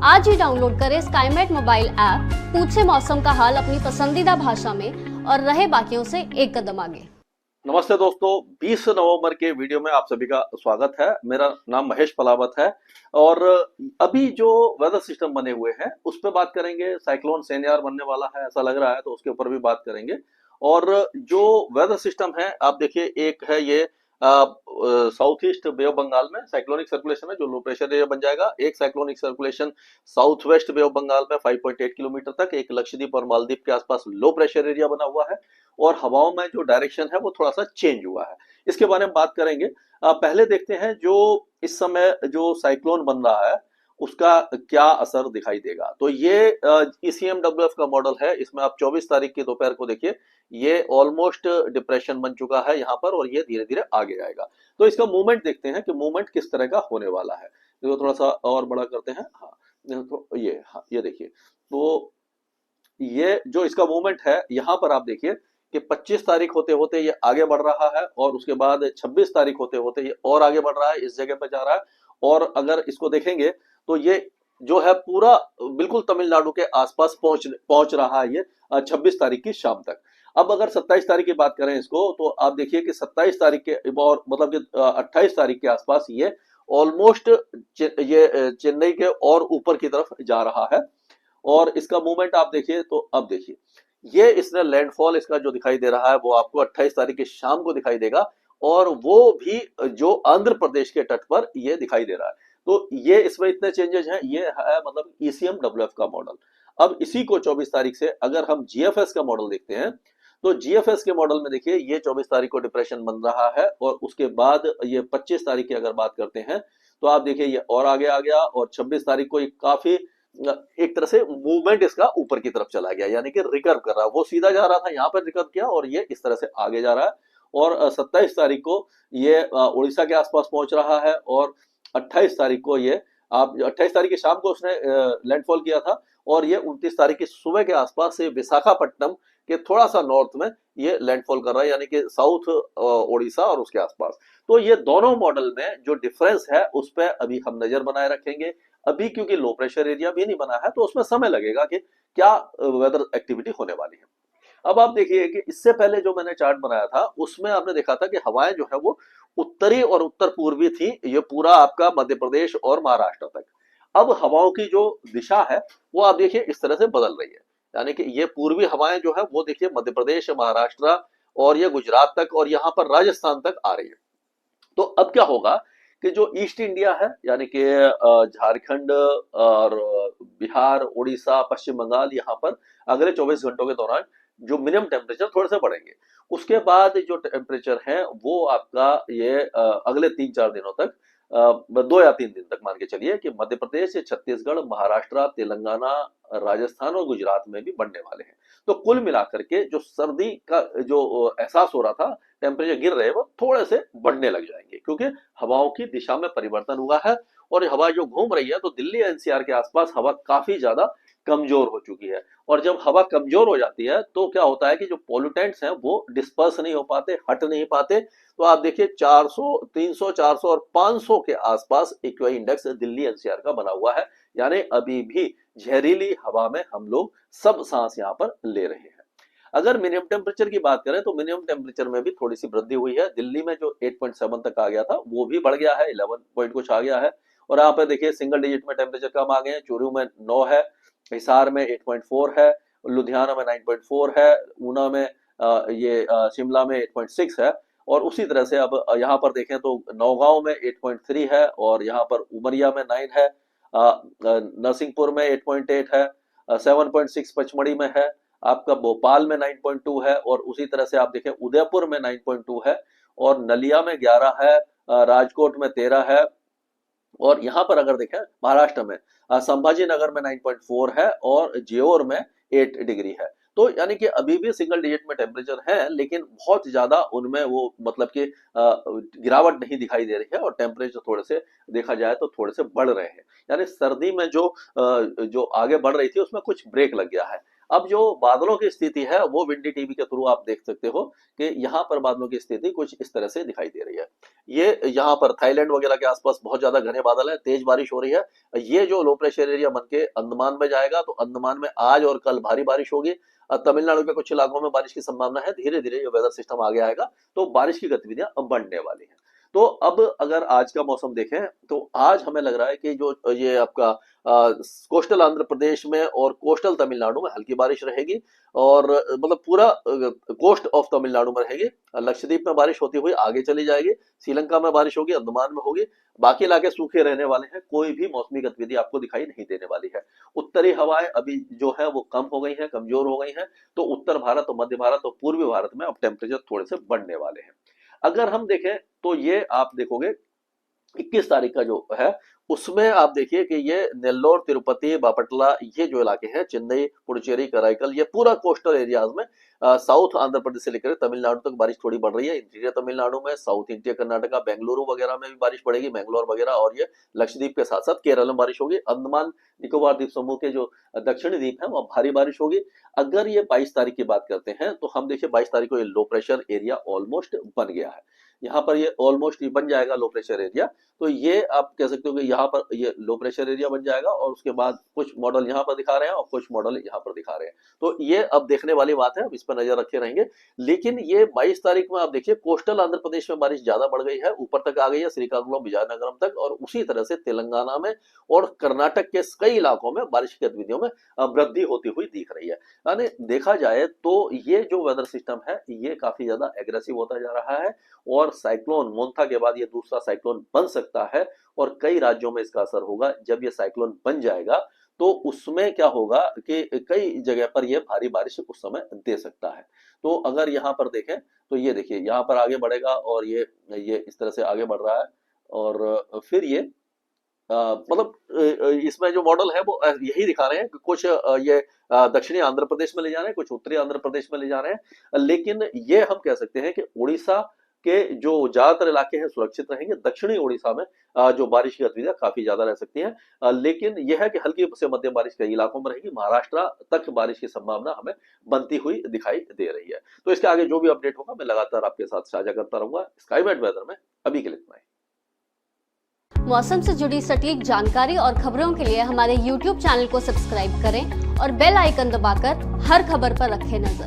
आज ही डाउनलोड करें Skymet mobile app, पूछे मौसम का हाल अपनी पसंदीदा भाषा में और रहे बाकियों से एक कदम आगे। नमस्ते दोस्तों, 20 नवंबर के वीडियो में आप सभी का स्वागत है। मेरा नाम महेश पलावत है और अभी जो वेदर सिस्टम बने हुए हैं उस पर बात करेंगे। साइक्लोन सेनियार बनने वाला है ऐसा लग रहा है, तो उसके ऊपर भी बात करेंगे। और जो वेदर सिस्टम है आप देखिए, एक है ये south east Bay of Bengal में साइक्लोनिक सर्कुलेशन है जो लो प्रेशर एरिया बन जाएगा। एक cyclonic circulation south west Bay of Bengal में 5.8 किलोमीटर तक, एक लक्षद्वीप और मालदीव के आसपास लो प्रेशर एरिया बना हुआ है और हवाओं में जो डायरेक्शन है वो थोड़ा सा चेंज हुआ है। इसके बारे में बात करेंगे। पहले देखते हैं जो इस समय जो साइक्लोन बन रहा है उसका क्या असर दिखाई देगा। तो ये ECMWF का मॉडल है। इसमें आप 24 तारीख की दोपहर को देखिए, ये ऑलमोस्ट डिप्रेशन बन चुका है यहाँ पर और ये धीरे धीरे आगे आएगा। तो इसका मूवमेंट देखते हैं कि मूवमेंट किस तरह का होने वाला है। तो थोड़ा सा और बड़ा करते हैं। तो ये देखिए, तो ये जो इसका मूवमेंट है यहाँ पर आप देखिए कि 25 तारीख होते होते ये आगे बढ़ रहा है और उसके बाद 26 तारीख होते होते ये और आगे बढ़ रहा है, इस जगह पर जा रहा है। और अगर इसको देखेंगे तो ये जो है पूरा बिल्कुल तमिलनाडु के आसपास पहुंच रहा है ये 26 तारीख की शाम तक। अब अगर 27 तारीख की बात करें इसको, तो आप देखिए कि 27 तारीख के और मतलब कि 28 तारीख के आसपास ये ऑलमोस्ट ये चेन्नई के और ऊपर की तरफ जा रहा है। और इसका मूवमेंट आप देखिए, तो अब देखिए ये इसने लैंडफॉल इसका जो दिखाई दे रहा है वो आपको 28 तारीख की शाम को दिखाई देगा और वो भी जो आंध्र प्रदेश के तट पर ये दिखाई दे रहा है। तो ये इसमें इतने चेंजेस हैं। ये है मतलब ECMWF का मॉडल। अब इसी को 24 तारीख से अगर हम GFS का मॉडल देखते हैं, तो GFS के मॉडल में देखिए ये 24 तारीख को डिप्रेशन बन रहा है और उसके बाद ये 25 तारीख की अगर बात करते हैं तो आप देखिए ये और आगे आ गया और 26 तारीख को ये काफी एक तरह से मूवमेंट इसका ऊपर की तरफ चला गया, यानी कि रिकर्व कर रहा है। वो सीधा जा रहा था, यहाँ पर रिकर्व किया और ये इस तरह से आगे जा रहा है। और 27 तारीख को ये उड़ीसा के आसपास पहुंच रहा है और 28 तारीख को ये आप 28 तारीख की शाम को उसने लैंडफॉल किया था और ये 29 तारीख की सुबह के आसपास से विशाखापट्टनम के थोड़ा सा नॉर्थ में ये लैंडफॉल कर रहा है, यानी कि साउथ उड़ीसा और उसके आसपास। तो ये दोनों मॉडल में जो डिफरेंस है उस पर अभी हम नजर बनाए रखेंगे। अभी क्योंकि लो प्रेशर एरिया भी नहीं बना है तो उसमें समय लगेगा कि क्या वेदर एक्टिविटी होने वाली है। अब आप देखिए कि इससे पहले जो मैंने चार्ट बनाया था उसमें आपने देखा था कि हवाएं जो है वो उत्तरी और उत्तर पूर्वी थी, ये पूरा आपका मध्य प्रदेश और महाराष्ट्र तक। अब हवाओं की जो दिशा है वो आप देखिए इस तरह से बदल रही है, यानी कि ये पूर्वी हवाएं जो है वो देखिए मध्य प्रदेश, महाराष्ट्र और ये गुजरात तक और यहाँ पर राजस्थान तक आ रही है। तो अब क्या होगा कि जो ईस्ट इंडिया है, यानी कि झारखंड और बिहार, उड़ीसा, पश्चिम बंगाल, यहाँ पर अगले 24 घंटों के दौरान जो मिनिमम टेम्परेचर थोड़े से बढ़ेंगे। उसके बाद जो टेम्परेचर है वो आपका ये अगले 3-4 दिनों तक 2 या 3 दिन तक मान के चलिए कि मध्य प्रदेश, छत्तीसगढ़, महाराष्ट्र, तेलंगाना, राजस्थान और गुजरात में भी बढ़ने वाले हैं। तो कुल मिलाकर के जो सर्दी का जो एहसास हो रहा था, टेम्परेचर गिर रहे, वो थोड़े से बढ़ने लग जाएंगे क्योंकि हवाओं की दिशा में परिवर्तन हुआ है। और हवा जो घूम रही है तो दिल्ली NCR के आसपास हवा काफी ज्यादा कमजोर हो चुकी है। और जब हवा कमजोर हो जाती है तो क्या होता है कि जो पॉल्यूटेंट्स हैं वो डिस्पर्स नहीं हो पाते, हट नहीं पाते। तो आप देखिए 400, 300, 400 और 500 के आसपास एक्यूआई इंडेक्स दिल्ली NCR का बना हुआ है, यानी अभी भी जहरीली हवा में हम लोग सब सांस यहाँ पर ले रहे हैं। अगर मिनिमम टेम्परेचर की बात करें तो मिनिमम टेम्परेचर में भी थोड़ी सी वृद्धि हुई है। दिल्ली में जो 8.7 तक आ गया था वो भी बढ़ गया है, 11 पॉइंट कुछ आ गया है। और यहाँ पे देखिए सिंगल डिजिट में टेम्परेचर कम आ गए हैं। चूरू में 9 है, हिसार में 8.4 है, लुधियाना में 9.4 है, ऊना में शिमला में 8.6 है। और उसी तरह से अब यहाँ पर देखें तो नौगांव में 8.3 है और यहाँ पर उमरिया में 9 है, नरसिंहपुर में 8.8 है, 7.6 पचमढ़ी में है, आपका भोपाल में 9.2 है और उसी तरह से आप देखें उदयपुर में 9.2 है और नलिया में 11 है, राजकोट में 13 है। और यहाँ पर अगर देखें महाराष्ट्र में संभाजी नगर में 9.4 है और जेओर में 8 डिग्री है। तो यानी कि अभी भी सिंगल डिजिट में टेम्परेचर है, लेकिन बहुत ज्यादा उनमें वो मतलब कि गिरावट नहीं दिखाई दे रही है और टेम्परेचर थोड़े से देखा जाए तो थोड़े से बढ़ रहे हैं। यानी सर्दी में जो आगे बढ़ रही थी उसमें कुछ ब्रेक लग गया है। अब जो बादलों की स्थिति है वो विंडी टीवी के थ्रू आप देख सकते हो कि यहाँ पर बादलों की स्थिति कुछ इस तरह से दिखाई दे रही है। ये यहाँ पर थाईलैंड वगैरह के आसपास बहुत ज्यादा घने बादल है, तेज बारिश हो रही है। ये जो लो प्रेशर एरिया बन के अंडमान में जाएगा तो अंडमान में आज और कल भारी बारिश होगी। तमिलनाडु के कुछ इलाकों में बारिश की संभावना है। धीरे धीरे ये वेदर सिस्टम आगे आएगा तो बारिश की गतिविधियां बढ़ने वाली हैं। तो अब अगर आज का मौसम देखें तो आज हमें लग रहा है कि जो ये आपका कोस्टल आंध्र प्रदेश में और कोस्टल तमिलनाडु में हल्की बारिश रहेगी और मतलब पूरा कोस्ट ऑफ तमिलनाडु में रहेगी। लक्षद्वीप में बारिश होती हुई आगे चली जाएगी, श्रीलंका में बारिश होगी, अंडमान में होगी, बाकी इलाके सूखे रहने वाले हैं। कोई भी मौसमी गतिविधि आपको दिखाई नहीं देने वाली है। उत्तरी हवाएं अभी जो है वो कम हो गई हैं, कमजोर हो गई हैं। तो उत्तर भारत और मध्य भारत और पूर्वी भारत में अब टेम्परेचर थोड़े से बढ़ने वाले हैं। अगर हम देखें तो ये आप देखोगे 21 तारीख का जो है उसमें आप देखिए कि ये नेल्लोर, तिरुपति, बापटला, ये जो इलाके हैं, चेन्नई, पुडुचेरी, कराईकल, ये पूरा कोस्टल एरियाज में साउथ आंध्र प्रदेश से लेकर तमिलनाडु तक बारिश थोड़ी बढ़ रही है। इंटीरियर तमिलनाडु में, साउथ इंडिया कर्नाटका, बेंगलुरु वगैरह में भी बारिश बढ़ेगी, मैंगलोर वगैरह, और ये लक्षद्वीप के साथ साथ केरल में बारिश होगी। अंडमान निकोबार द्वीप समूह के जो दक्षिणी द्वीप है वहां भारी बारिश होगी। अगर ये 22 तारीख की बात करते हैं तो हम देखिए 22 तारीख को ये लो प्रेशर एरिया ऑलमोस्ट बन गया है। यहाँ पर ये ऑलमोस्ट बन जाएगा लो प्रेशर एरिया। तो ये आप कह सकते हो कि यहाँ पर ये लो प्रेशर एरिया बन जाएगा और उसके बाद कुछ मॉडल यहाँ पर दिखा रहे हैं और कुछ मॉडल यहाँ पर दिखा रहे हैं। तो ये अब देखने वाली बात है, अब इस पर नजर रखे रहेंगे। लेकिन ये 22 तारीख में आप देखिए कोस्टल आंध्र प्रदेश में बारिश ज्यादा बढ़ गई है, ऊपर तक आ गई है, श्रीकाकुलम, विजयनगरम तक, और उसी तरह से तेलंगाना में और कर्नाटक के कई इलाकों में बारिश की गतिविधियों में वृद्धि होती हुई दिख रही है। यानी देखा जाए तो ये जो वेदर सिस्टम है ये काफी ज्यादा एग्रेसिव होता जा रहा है और साइक्लोन मोंथा के बाद ये दूसरा साइक्लोन बन सकता है और कई राज्यों में इसका असर होगा। जब ये साइक्लोन बन जाएगा तो उसमें क्या होगा कि कई जगह पर ये भारी बारिश उस समय दे सकता है। तो अगर यहाँ पर देखें तो ये देखिए यहाँ पर आगे बढ़ेगा और ये इस तरह से आगे बढ़ रहा है और फिर ये मतलब इसमें जो मॉडल है वो यही दिखा रहे हैं कि कुछ ये दक्षिणी आंध्र प्रदेश में ले जा रहे हैं, कुछ उत्तरी आंध्र प्रदेश में ले जा रहे हैं। लेकिन ये हम कह सकते हैं कि उड़ीसा के जो ज्यादातर इलाके हैं सुरक्षित रहेंगे। दक्षिणी उड़ीसा में जो बारिश की गतिविधियां काफी ज्यादा रह सकती हैं। लेकिन यह है कि हल्की से मध्यम बारिश कई इलाकों में रहेगी। महाराष्ट्र तक बारिश की संभावना हमें बनती हुई दिखाई दे रही है। तो इसके आगे जो भी अपडेट होगा मैं लगातार आपके साथ साझा करता रहूंगा स्काईमेट वेदर में। अभी के लिए इतना ही। मौसम से जुड़ी सटीक जानकारी और खबरों के लिए हमारे YouTube चैनल को सब्सक्राइब करें और बेल आइकन दबाकर हर खबर पर रखें नजर।